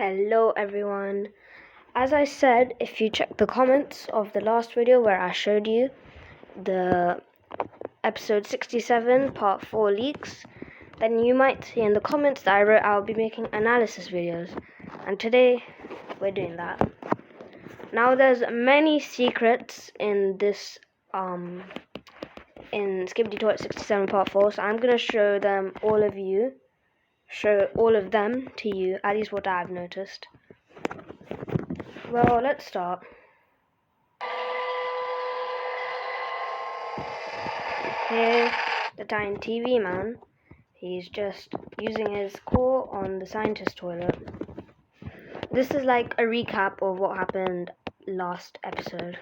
Hello everyone. As I said, if you check the comments of the last video where I showed you the episode 67 part 4 leaks, then you might see in the comments that I wrote I'll be making analysis videos, and today we're doing that. Now there's many secrets in this in SKIBIDI Toilet 67 part 4, so I'm gonna show all of them to you, at least what I've noticed. Well, let's start. Here, the tiny TV man, he's just using his core on the scientist toilet. This is like a recap of what happened last episode.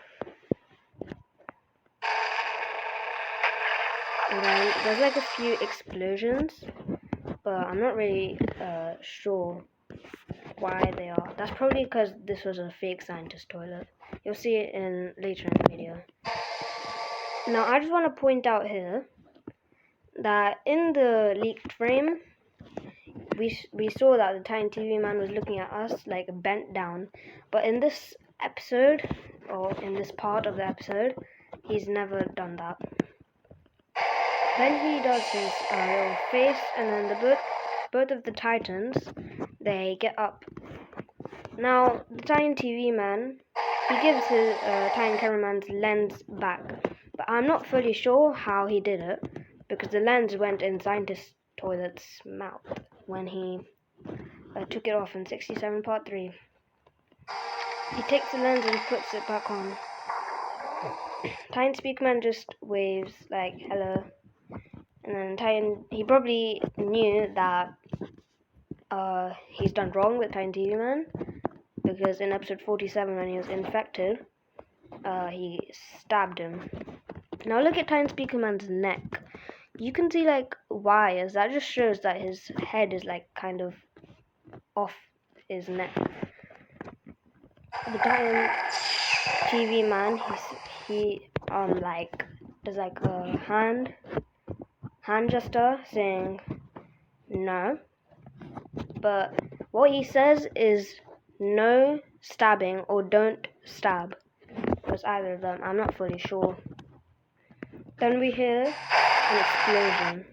And then there's like a few explosions, but I'm not really sure why they are. That's probably because this was a fake scientist toilet. You'll see it later in the video. Now I just want to point out here that in the leaked frame we saw that the tiny TV man was looking at us like bent down, but in this episode, or in this part of the episode, he's never done that. Then he does his little face, and then both of the titans, they get up. Now the tiny TV man, he gives his tiny cameraman's lens back, but I'm not fully sure how he did it, because the lens went in scientist toilet's mouth when he took it off in 67 part 3. He takes the lens and puts it back on. Tiny Speaker Man just waves like hello, and then he probably knew that he's done wrong with Tiny TV Man, because in episode 47 when he was infected, he stabbed him. Now look at Tiny Speaker Man's neck. You can see like wires. That just shows that his head is like kind of off his neck. The Tiny TV Man, he like does like a hand gesture saying no, but what he says is no stabbing or don't stab. It was either of them. I'm not fully sure. Then we hear an explosion.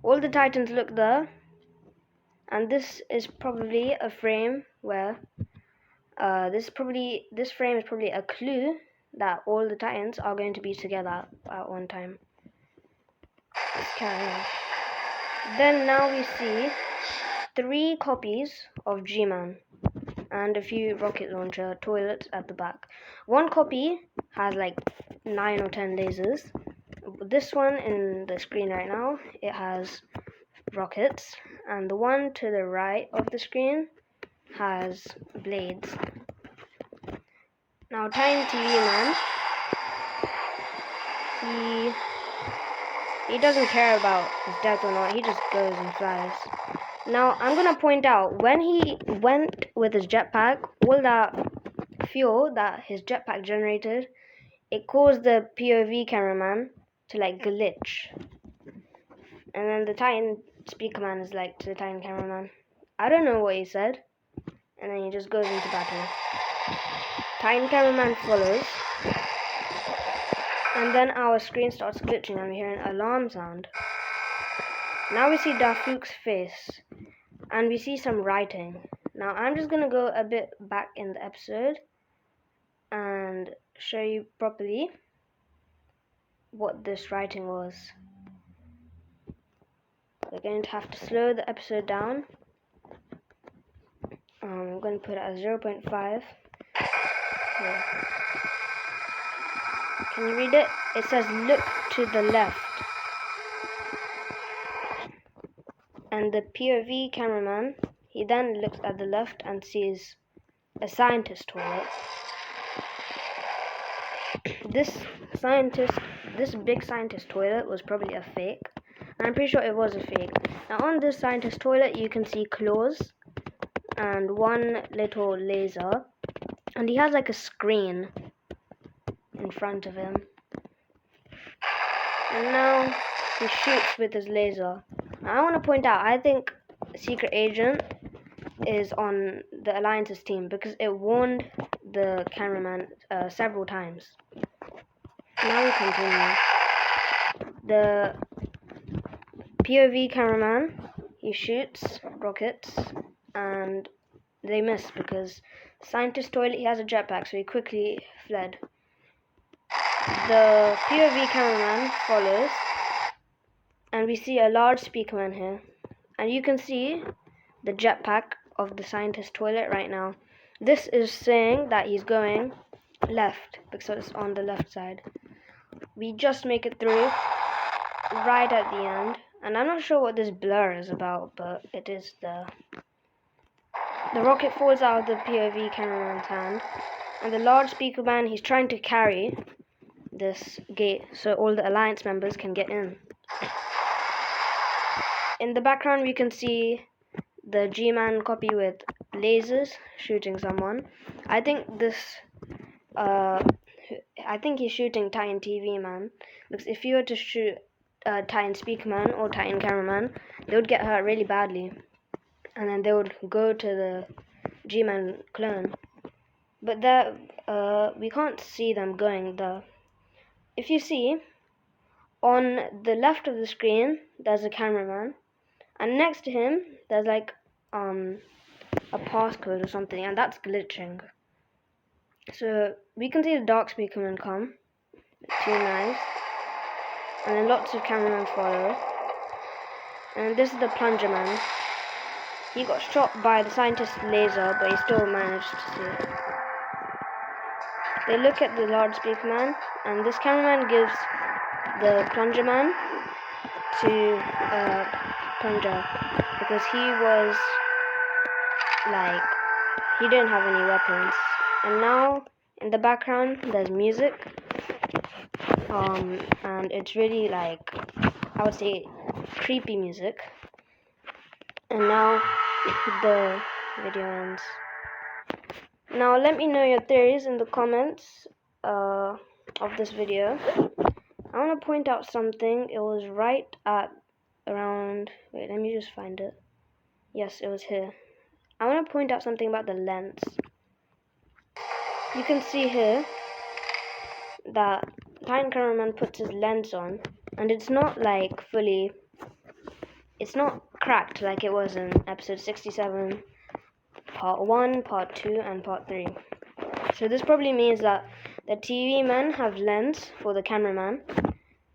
All the titans look there, and this is probably a frame where this frame is probably a clue that all the titans are going to be together at one time. Let's carry on. Then now we see 3 copies of G-Man and a few rocket launcher toilets at the back. One copy has like 9 or 10 lasers. This one in the screen right now, it has rockets, and the one to the right of the screen has blades. Now Tiny TV Man, he doesn't care about his death or not, he just goes and flies. Now I'm gonna point out, when he went with his jetpack, all that fuel that his jetpack generated, it caused the POV cameraman to like glitch. And then the Titan Speaker Man is like to the Titan cameraman, I don't know what he said, and then he just goes into battle. Titan cameraman follows, and then our screen starts glitching and we hear an alarm sound. Now we see Dafook's face, and we see some writing. Now I'm just gonna go a bit back in the episode and show you properly what this writing was. We're going to have to slow the episode down. I'm going to put it at 0.5. Here. Can you read it? It says look to the left. And the POV cameraman, he then looks at the left and sees a scientist toilet. This big scientist toilet was probably a fake. And I'm pretty sure it was a fake. Now on this scientist toilet you can see claws and one little laser, and he has like a screen in front of him. And now he shoots with his laser. Now I want to point out, I think Secret Agent is on the Alliance's team because it warned the cameraman several times. Now we continue. The POV cameraman, he shoots rockets and they miss because Scientist Toilet, he has a jetpack, so he quickly fled. The POV cameraman follows and we see a large speaker man here, and you can see the jetpack of the Scientist Toilet right now. This is saying that he's going left because it's on the left side. We just make it through right at the end, and I'm not sure what this blur is about, but it is there. The rocket falls out of the POV cameraman's hand, and the large speaker man, he's trying to carry this gate so all the Alliance members can get in. In the background we can see the G-Man copy with lasers shooting someone. I think he's shooting Titan TV Man, because if you were to shoot Titan Speaker Man or Titan Cameraman, they would get hurt really badly, and then they would go to the G-Man clone. But there, we can't see them going there. If you see, on the left of the screen, there's a cameraman, and next to him, there's like a passcode or something, and that's glitching. So we can see the Dark Speakerman come, 2 knives, and then lots of cameramen follow. And this is the Plunger Man. He got shot by the Scientist's laser, but he still managed to see it. They look at the large speaker man, and this cameraman gives the Plunger Man to Plunger because he was like, he didn't have any weapons. And now in the background there's music, and it's really like, I would say, creepy music. And now the video ends. Now let me know your theories in the comments of this video. I want to point out something. It was right at around, wait, let me just find it. Yes, it was here. I want to point out something about the lens. You can see here that Titan Cameraman puts his lens on, and it's not like fully, it's not cracked like it was in episode 67, part 1, part 2, and part 3. So this probably means that the TV men have lens for the cameraman.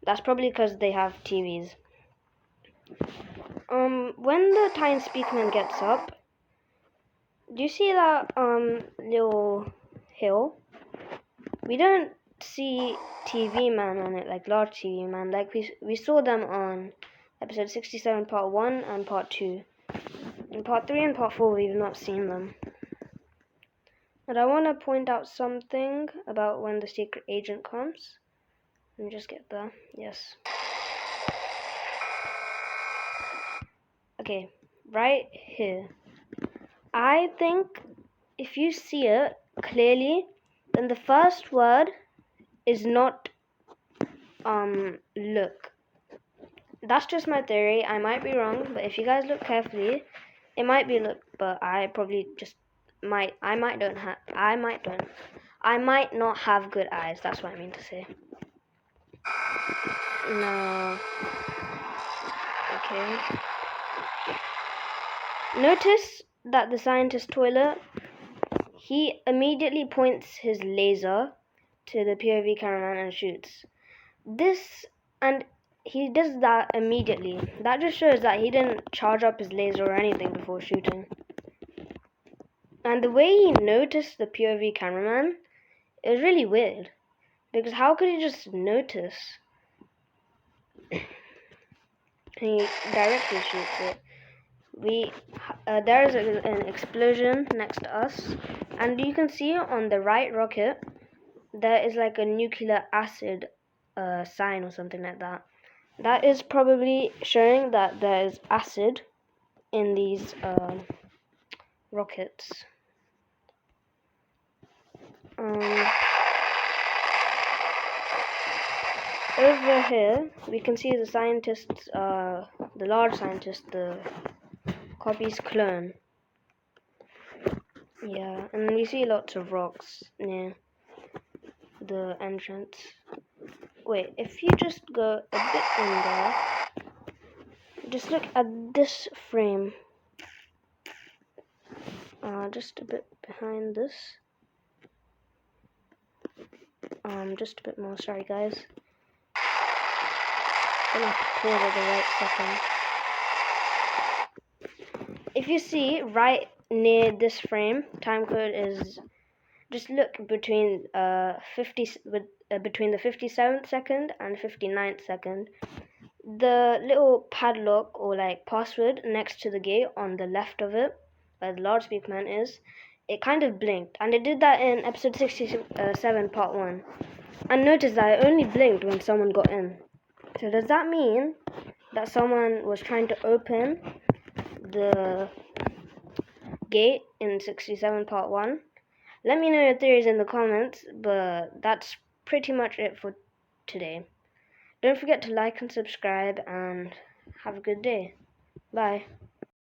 That's probably because they have TVs. When the Titan Speakerman gets up, do you see that little hill? We don't see TV man on it, like large TV man, like we saw them on episode 67 part 1 and part 2. In part 3 and part 4 we've not seen them. And I want to point out something about when the secret agent comes. Let me just get there. Yes. Okay, right here. I think if you see it clearly, then the first word is not look. That's just my theory. I might be wrong, but if you guys look carefully, it might be look, but I probably just I might not have good eyes. That's what I mean to say. No. Okay. Notice that the Scientist Toilet, he immediately points his laser to the POV cameraman and shoots. And he does that immediately. That just shows that he didn't charge up his laser or anything before shooting. And the way he noticed the POV cameraman is really weird. Because how could he just notice? He directly shoots it. There is an explosion next to us, and you can see on the right rocket there is like a nuclear acid sign or something like that. That is probably showing that there is acid in these rockets. Over here we can see the scientists, the large scientist, the copy's clone. Yeah, and we see lots of rocks near the entrance. Wait, if you just go a bit in there, just look at this frame. Just a bit behind this. Just a bit more. Sorry, guys. Gonna have to pause at the right second. If you see right near this frame, time code is. Just look between between the 57th second and 59th second. The little padlock or like password next to the gate on the left of it, where the loudspeaker man is, it kind of blinked, and it did that in episode 67 part 1. And notice that it only blinked when someone got in. So does that mean that someone was trying to open the gate in 67 part 1? Let me know your theories in the comments, but that's pretty much it for today. Don't forget to like and subscribe, and have a good day. Bye.